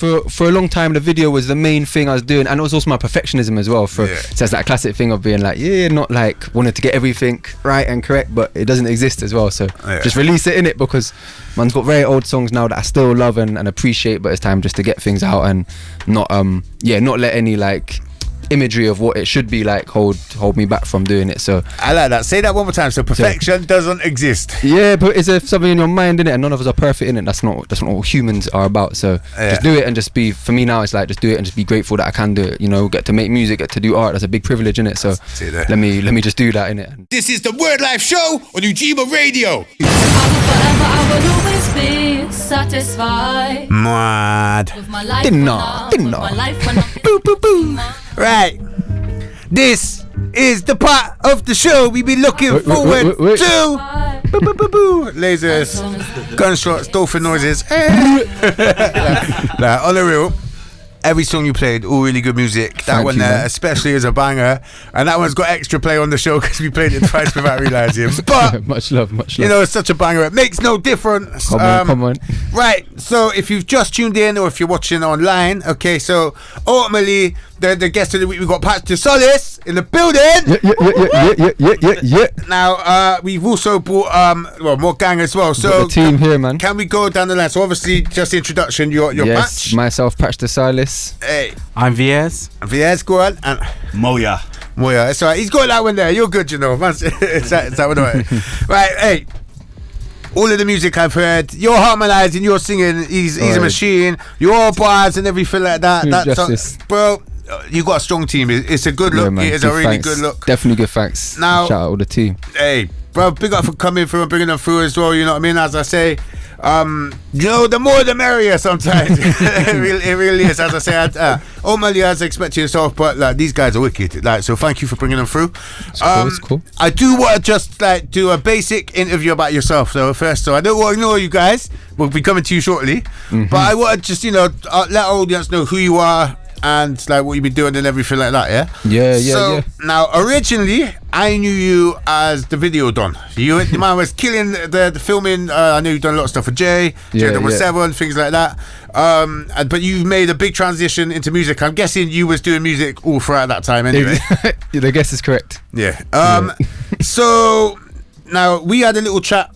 for a long time the video was the main thing I was doing, and it was also my perfectionism as well. So it's that classic thing of being like, not like wanting to get everything right and correct, but it doesn't exist as well. So just release it in it, because man's got very old songs now that I still love and appreciate, but it's time just to get things out and not let any like imagery of what it should be like hold me back from doing it. So I like that. Say that one more time. So perfection doesn't exist. Yeah, but it's something in your mind, innit? And none of us are perfect in it. That's not what humans are about. So just do it and just be. For me now, it's like just do it and just be grateful that I can do it. You know, get to make music, get to do art. That's a big privilege, innit? So let me just do that, innit? This is the Wordlife show on Ujima Radio. I will always be satisfied. Mad. Didn't know. Boo, boo, boo. Right. This is the part of the show we be looking forward to. Boo, boo, boo, boo. Lasers, gunshots, dolphin noises. Nah, on the real, every song you played, all really good music. That Thank one you, there, man. Especially as a banger, and that one's got extra play on the show because we played it twice without realising. But much love. you know, it's such a banger. It makes no difference. Come on. Right. So if you've just tuned in, or if you're watching online, okay. So ultimately, the guest of the week, we got Pastor Salis in the building. Yeah. Now we've also brought more gang as well. So got the team here, man. Can we go down the line? So obviously, just introduction. Your patch. Myself, Pastor Salis. Hey, I'm VIERZ. VIERZ, go on. And MOYAH. it's alright. He's got that one there. You're good, you know. Man. It's that one, alright. Right. Hey. All of the music I've heard, you're harmonising, you're singing. He's a machine. Your bars and everything like that. That's bro. You got a strong team. It's a good look. Man, it is a really good look. Definitely good thanks. Now, shout out all the team. Hey, bro, big up for coming through and bringing them through as well. You know what I mean? As I say, you know, the more the merrier sometimes. it really is. As I say, ultimately as expected yourself, but like these guys are wicked. Like, so thank you for bringing them through. It's cool. I do want to just like do a basic interview about yourself. So first, I don't want to know you guys. We'll be coming to you shortly, but I want to just let our audience know who you are and like what you've been doing and everything like that. So now, originally, I knew you as the video don. The man was killing the filming. I know you've done a lot of stuff for J7, things like that. But you've made a big transition into music. I'm guessing you was doing music all throughout that time anyway. The guess is correct. So now we had a little chat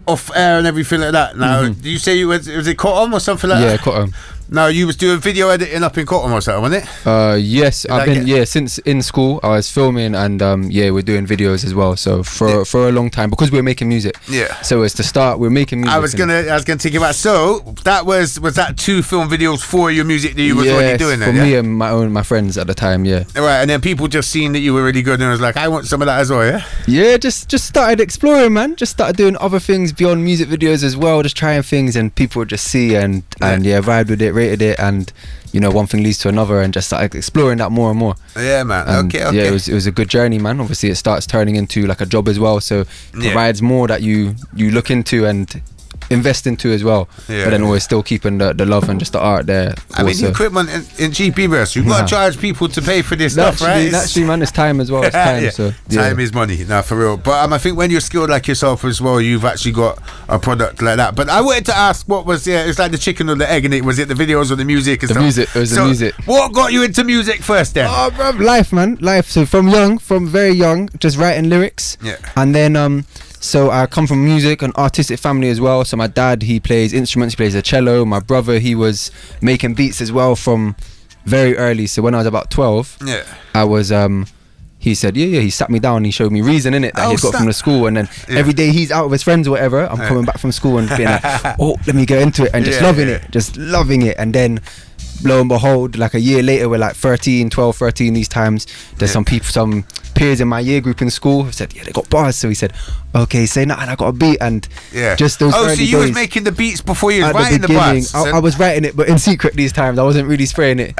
off air and everything like that. Now, do you say was it Cotton or something like that? Yeah, Cotton. Now you was doing video editing up in Cotton or something, wasn't it? Yes, I've been since in school I was filming and we're doing videos as well. So for a long time, because we're making music. Yeah. So it's to start, we're making music. I was gonna take you back. So that was that 2 film videos for your music that you was already doing then? For me and my friends at the time, Right, and then people just seen that you were really good and was like, I want some of that as well, yeah? Yeah, just started exploring, man. Just started doing other things beyond music videos as well, just trying things, and people would just see and vibed with it, rated it, and one thing leads to another, and just started exploring that more and more. Yeah, man. And okay. Yeah, it was a good journey, man. Obviously it starts turning into like a job as well, so it provides more that you look into and invest into as well, but then always still keeping the love and just the art there. I mean, the equipment in GP verse, you've got to charge people to pay for this stuff, right? Naturally, man, it's time as well. It's time. So time is money, now for real. But I think when you're skilled like yourself as well, you've actually got a product like that. But I wanted to ask, what was it's like the chicken or the egg, and was it the videos or the music and stuff? Music. It was the music. What got you into music first then? Oh, bro, life, man, life. So from very young, just writing lyrics. Yeah. And then so I come from music, an artistic family as well. So my dad, he plays instruments, he plays the cello. My brother, he was making beats as well from very early. So when I was about 12, I was he said, he sat me down and he showed me Reason, innit, that he's got from the school. And then every day he's out with his friends or whatever, I'm coming back from school and being like, let me get into it, and just loving it. And then lo and behold, like a year later, we're like 12, 13 these times, there's some peers in my year group in school who said, they got bars. So he said, okay, say nothing, I got a beat. And just those early so you days, was making the beats before you was writing the bars? I was writing it, but in secret these times. I wasn't really spraying it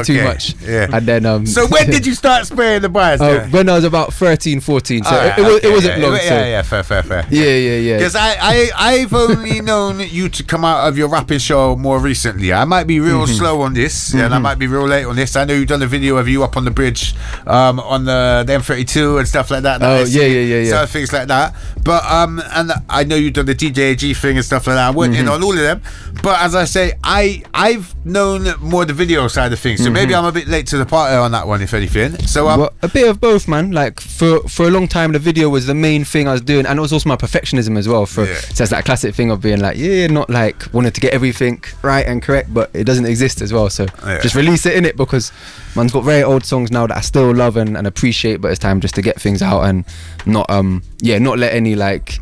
too much. And then so when did you start spraying the bars? When I was about 13, 14. So it wasn't long. Fair. Yeah. Because I've only known you to come out of your rapping show more recently. I might be real slow on this, and I might be real late on this. I know you've done a video of you up on the bridge on the M32 and stuff like that. Oh, yeah. So things like that. But and I know you've done the DJG thing and stuff like that. I went in on all of them. But as I say, I've known more the video side of things. So maybe I'm a bit late to the party on that one, if anything. So well, a bit of both, man. Like for a long time, the video was the main thing I was doing, and it was also my perfectionism as well. So it's that classic thing of being like, not like wanting to get everything right and correct, but it doesn't exist as well. So just release it in it, because man's got very old songs now that I still love and appreciate, but it's time just to get things out and not let any like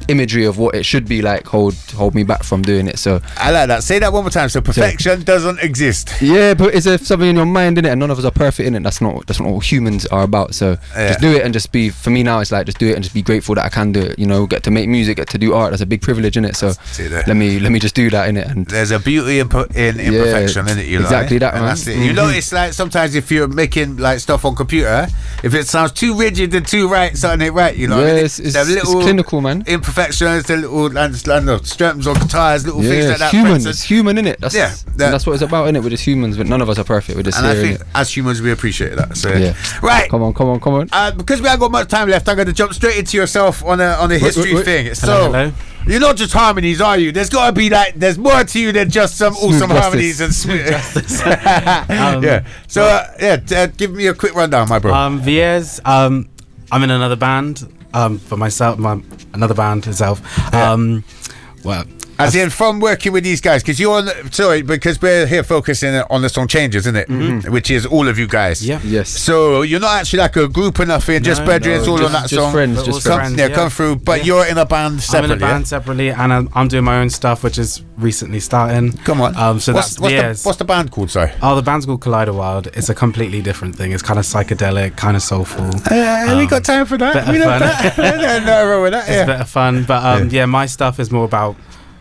imagery of what it should be like hold me back from doing it. So I like that. Say that one more time. So perfection doesn't exist. Yeah, but it's something in your mind, innit? And none of us are perfect in it. That's not what humans are about. So just do it and just be. For me now, it's like just do it and just be grateful that I can do it. You know, get to make music, get to do art. That's a big privilege, innit? So let me just do that, innit? And there's a beauty in imperfection, innit? You exactly that, man. That's it. You notice like sometimes if you're making like stuff on computer, if it sounds too rigid and too right, something ain't right. You know, it's clinical, man. Imperfections, the little strums on guitars, little things like that. It's human, innit? That's what it's about, innit? We're just humans, but none of us are perfect. We're just and here, I think innit? as humans we appreciate that. So right, come on. Because we haven't got much time left, I'm going to jump straight into yourself on a history thing. Hello. You're not just harmonies, are you? There's got to be like, there's more to you than just some awesome harmonies and smooth justice. Give me a quick rundown, my bro. VIERZ. I'm in another band. For myself, another band itself. Well, as in from working with these guys, because because we're here focusing on the song Changes, isn't it? Which is all of you guys. Yeah. Yes. So you're not actually like a group enough here, just brethren all on that song. Just friends. Come through. But you're in a band separately. I'm in a band separately, and I'm doing my own stuff, which is recently starting. Come on. So what's the band called? Sorry. Oh, the band's called Collider Wild. It's a completely different thing. It's kind of psychedelic, kind of soulful. We got time for that. We love that. No, with that. It's a bit of fun, but my stuff is more about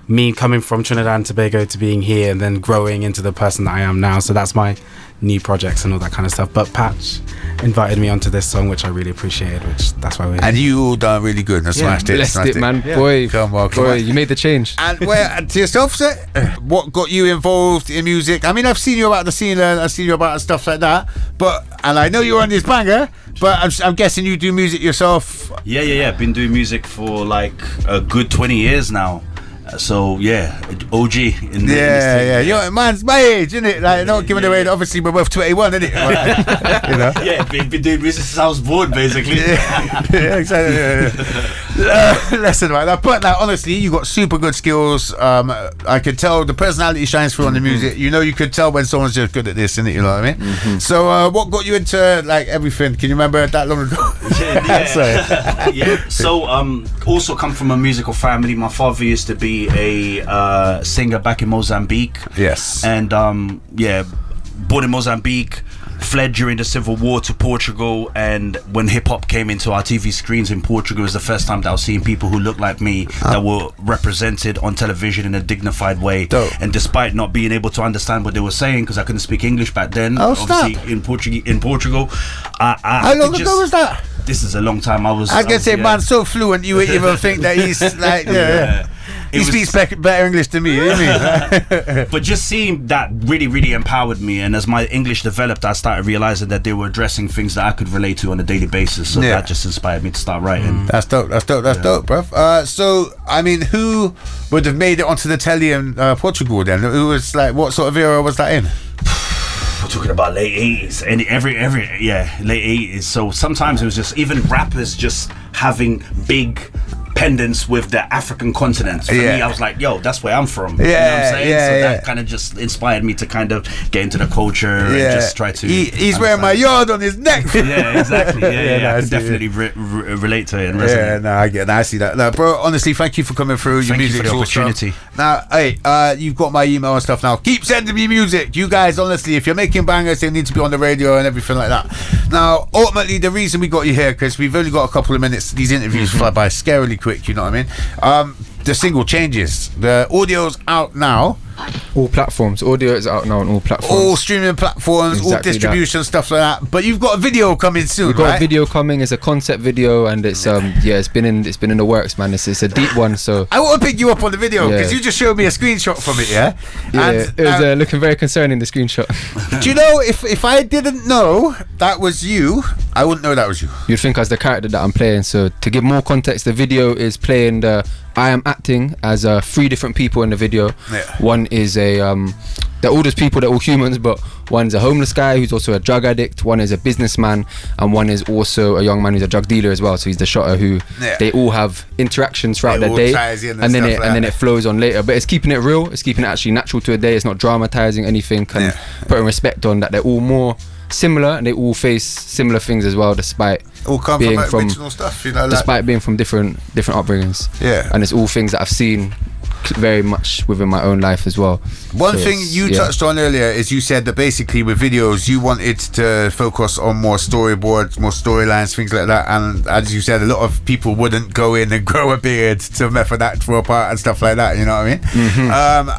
me coming from Trinidad and Tobago to being here and then growing into the person that I am now. So that's my new projects and all that kind of stuff. But Patch invited me onto this song, which I really appreciated, that's why we're here. And you all done really good and smashed it. Blessed it, man. Yeah. Boy, come on. You made the change. And to yourself, sir, what got you involved in music? I mean, I've seen you about the scene and I've seen you about stuff like that, and I know you're on this banger, but I'm guessing you do music yourself. Yeah. Been doing music for like a good 20 years now. So OG in the You're man's my age, isn't it? Like not giving away. Obviously, we're both 21, isn't it? You know. Yeah, been doing music since I was born, basically. Exactly. Listen, right. But honestly, you got super good skills. I could tell the personality shines through on the music. You know, you could tell when someone's just good at this, isn't it? You know what I mean? So, what got you into like everything? Can you remember that long ago? So, also come from a musical family. My father used to be a singer back in Mozambique. Yes. And born in Mozambique, fled during the Civil War to Portugal, and when hip-hop came into our TV screens in Portugal, it was the first time that I was seeing people who looked like me that were represented on television in a dignified way. Dope. And despite not being able to understand what they were saying, because I couldn't speak English back then, obviously in Portugal. How long ago was that? This is a long time. I was gonna say, man, so fluent you would even think that he's like, he speaks better English than me, But just seeing that really empowered me, and as my English developed, I started realizing that they were addressing things that I could relate to on a daily basis. So that just inspired me to start writing. That's dope, bruv. So, I mean, who would have made it onto the telly in Portugal then? Who was like, what sort of era was that in? We're talking about late 80s and late 80s. So sometimes it was just even rappers just having big pendants with the African continent. For me, I was like, yo, that's where I'm from. You know what I'm saying? That kind of just inspired me to kind of get into the culture and just try to. He's wearing my yard on his neck. Yeah, exactly. I can definitely relate to it and resonate. I get that. I see that. No, bro, honestly, thank you for coming through. Thank you for the opportunity. Now, hey, you've got my email and stuff now. Keep sending me music. You guys, honestly, if you're making bangers, they need to be on the radio and everything like that. Now, ultimately, the reason we got you here, because we've only got a couple of minutes. These interviews fly by scarily quick, you know what I mean? The single Changes. The audio's out now. All platforms. Audio is out now on all platforms. All streaming platforms, all distribution, stuff like that. But you've got a video coming soon, We've got a video coming. It's a concept video, and it's it's been in the works, man. It's a deep one. So I want to pick you up on the video because you just showed me a screenshot from it, yeah. And it was looking very concerning, the screenshot. Do you know if I didn't know that was you, I wouldn't know that was you. You'd think I was the character that I'm playing. So to give more context, the video is playing I am acting as 3 different people in the video. One is they're all just people, they're all humans, but one's a homeless guy who's also a drug addict, one is a businessman, and one is also a young man who's a drug dealer as well. So he's the shotter who they all have interactions throughout their day, and then it flows on later. But it's keeping it real, it's keeping it actually natural to a day. It's not dramatizing anything, and putting respect on that they're all more similar and they all face similar things as well, despite all come being from original stuff, you know, despite being from different upbringings. And it's all things that I've seen very much within my own life as well. One thing you touched on earlier is you said that basically with videos you wanted to focus on more storyboards, more storylines, things like that, and as you said, a lot of people wouldn't go in and grow a beard to method act for a part and stuff like that, you know what I mean?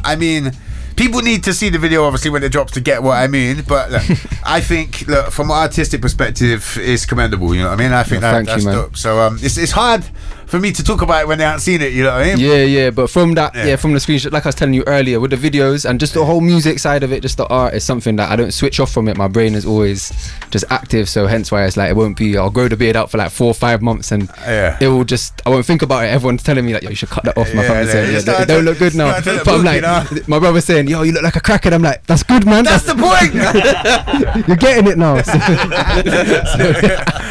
I mean, people need to see the video obviously when it drops to get what I mean, but look, I think from an artistic perspective it's commendable, you know what I mean? I think that's dope. So it's hard for me to talk about it when they haven't seen it, you know what I mean? Yeah, but from that, from the screenshot, like I was telling you earlier, with the videos and just the whole music side of it, just the art is something that I don't switch off from it. My brain is always just active, so hence why it's like, it won't be, I'll grow the beard out for like 4 or 5 months and it will just, I won't think about it. Everyone's telling me like, yo, you should cut that off. My family's saying, it don't look good now. But I'm like, my brother's saying, yo, you look like a crackhead. I'm like, that's good, man. That's the point. You're getting it now.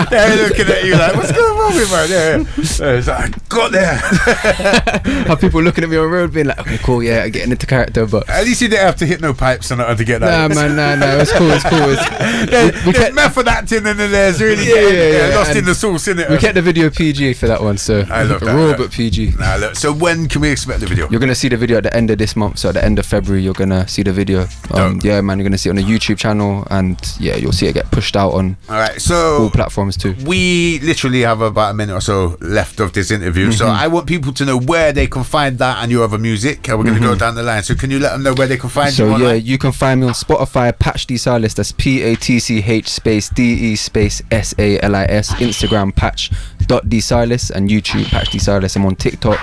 They're looking at you like, what's going on with man? It's like, I got there. Have people looking at me on the road being like, okay, cool, getting into character, but at least you didn't have to hit no pipes and to get that. Nah, it's cool. There's method acting and then there's really lost in the sauce, innit? We kept the video PG for that one, so I love that, raw but PG. Look, so when can we expect the video? You're gonna see the video at the end of this month, so at the end of February you're gonna see the video. Yeah, man, you're gonna see it on the YouTube channel, and you'll see it get pushed out on all platforms too. We literally have about a minute or so left of this interview, so I want people to know where they can find that and your other music, and we're going to go down the line. So can you let them know where they can find you online? You can find me on Spotify, Patch D Salis, that's PATCH space DE space SALIS, Instagram patch.dsalis, and YouTube Patch D Salis. I'm on TikTok,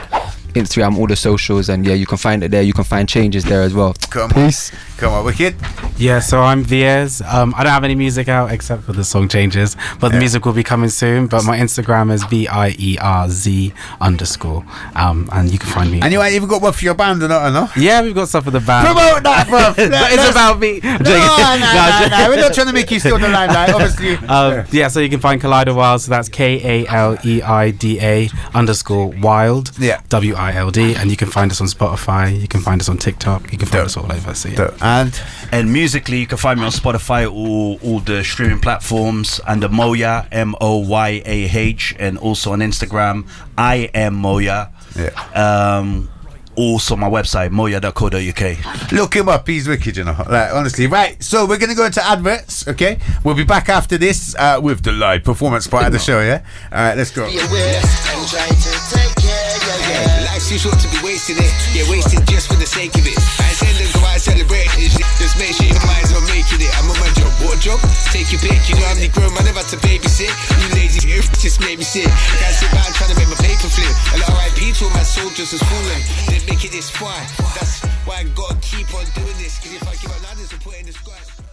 Instagram, all the socials, and you can find it there. You can find changes there as well. Peace. Come on, Wicked. Yeah, so I'm VIERZ. I don't have any music out except for the song Changes, but the music will be coming soon. But my Instagram is VIERZ_, and you can find me. And you ain't even got one for your band or not, no? Yeah, we've got stuff for the band. Promote that, bro. But it's about me. No. We're not trying to make you steal the limelight, obviously. So you can find Kaleido Wild. So that's KALEIDA _wild. WILD, and you can find us on Spotify. You can find us on TikTok. You can find us all over. So And musically, you can find me on Spotify, all the streaming platforms, and the MOYAH, MOYAH, and also on Instagram, I am MOYAH. Also my website, moyah.co.uk. Look him up, he's wicked, you know. Like, honestly. Right, so we're going to go into adverts, okay? We'll be back after this with the live performance part of the show, yeah? Alright, let's go. Life's too short to be wasting it. Get wasted just for the sake of it. I said look go out celebrating shit. Just make sure your mind's not making it. I'm on my job. What job? Take your pick. You know how many grown man never had to babysit. You lazy just made me sick. I can't sit back trying to make my paper flip. And RIP to all my soldiers has fallen. Didn't make it this far. That's why I gotta keep on doing this. Cause if I give up now, there's a point in the squad.